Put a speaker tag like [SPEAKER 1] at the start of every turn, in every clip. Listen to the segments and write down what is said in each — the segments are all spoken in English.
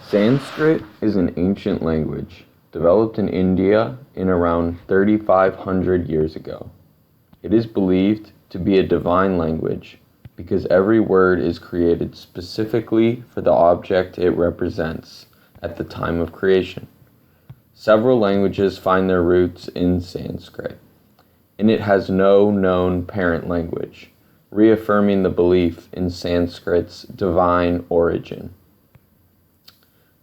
[SPEAKER 1] Sanskrit is an ancient language developed in India in around 3,500 years ago. It is believed to be a divine language because every word is created specifically for the object it represents at the time of creation. Several languages find their roots in Sanskrit, and it has no known parent language, reaffirming the belief in Sanskrit's divine origin.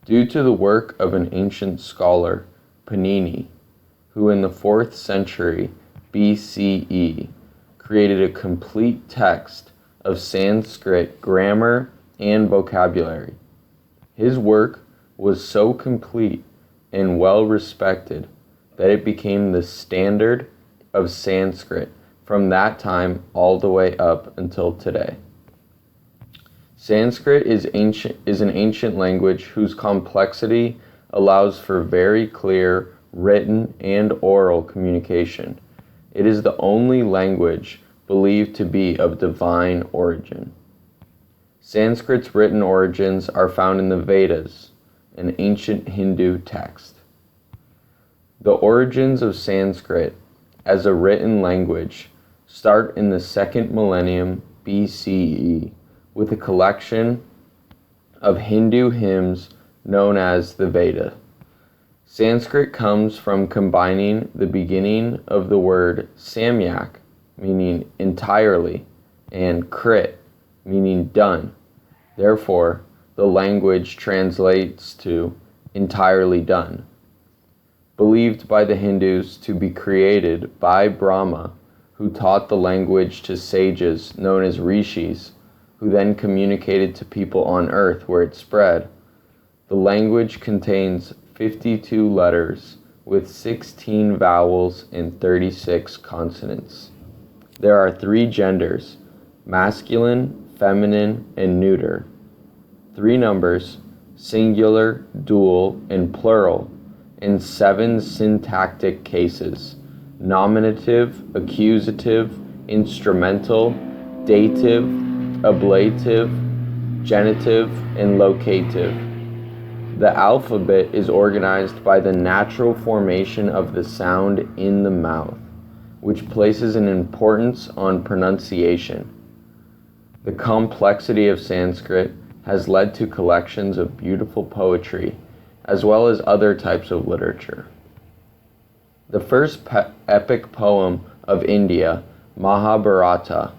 [SPEAKER 1] Due to the work of an ancient scholar, Panini, who in the 4th century BCE created a complete text of Sanskrit grammar and vocabulary. His work was so complete and well respected that it became the standard of Sanskrit from that time all the way up until today. Sanskrit is an ancient language whose complexity allows for very clear written and oral communication. It is the only language believed to be of divine origin. Sanskrit's written origins are found in the Vedas, an ancient Hindu text. The origins of Sanskrit as a written language start in the 2nd millennium BCE with a collection of Hindu hymns known as the Veda. Sanskrit comes from combining the beginning of the word samyak, meaning entirely, and krit, meaning done. Therefore, the language translates to entirely done. Believed by the Hindus to be created by Brahma, who taught the language to sages known as rishis, who then communicated to people on earth where it spread. The language contains 52 letters with 16 vowels and 36 consonants. There are 3 genders, masculine, feminine, and neuter. 3 numbers, singular, dual, and plural, and 7 syntactic cases, nominative, accusative, instrumental, dative, ablative, genitive, and locative. The alphabet is organized by the natural formation of the sound in the mouth, which places an importance on pronunciation. The complexity of Sanskrit has led to collections of beautiful poetry, as well as other types of literature. The first epic poem of India, Mahabharata,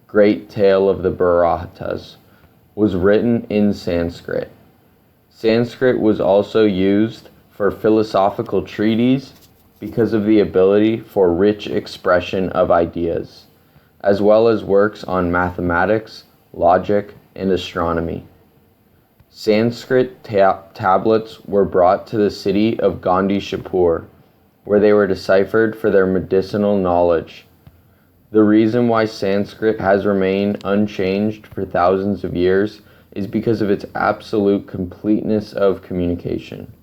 [SPEAKER 1] Great Tale of the Bharatas, was written in Sanskrit. Sanskrit was also used for philosophical treatises because of the ability for rich expression of ideas, as well as works on mathematics, logic, and astronomy. Sanskrit tablets were brought to the city of Gandhishapur, where they were deciphered for their medicinal knowledge. The reason why Sanskrit has remained unchanged for thousands of years is because of its absolute completeness of communication.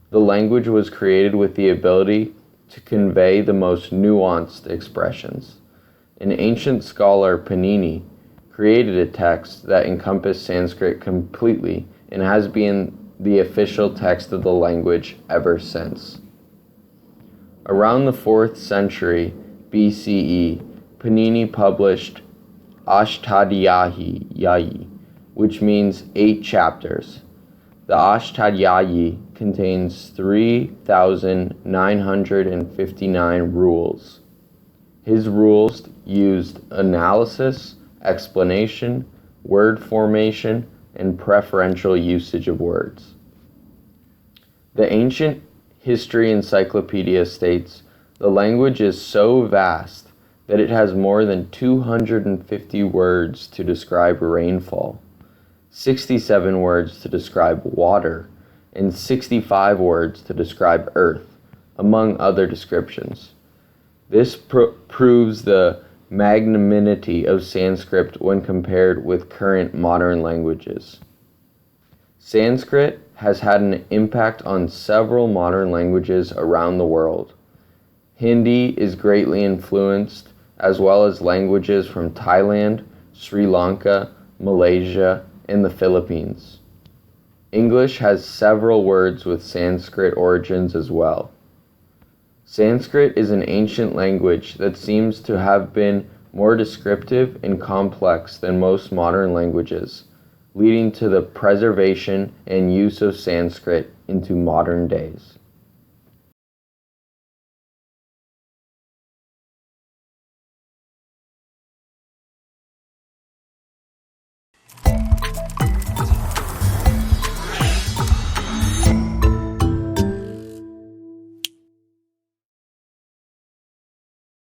[SPEAKER 1] The language was created with the ability to convey the most nuanced expressions. An ancient scholar, Panini, created a text that encompassed Sanskrit completely and has been the official text of the language ever since. Around the 4th century BCE, Panini published Ashtadhyayi, which means 8 chapters. The Ashtadhyayi contains 3,959 rules. His rules used analysis, explanation, word formation, and preferential usage of words. The Ancient History Encyclopedia states, the language is so vast that it has more than 250 words to describe rainfall, 67 words to describe water, and 65 words to describe earth, among other descriptions. This proves the magnanimity of Sanskrit when compared with current modern languages. Sanskrit has had an impact on several modern languages around the world. Hindi is greatly influenced, as well as languages from Thailand, Sri Lanka, Malaysia, and the Philippines. English has several words with Sanskrit origins as well. Sanskrit is an ancient language that seems to have been more descriptive and complex than most modern languages, leading to the preservation and use of Sanskrit into modern days.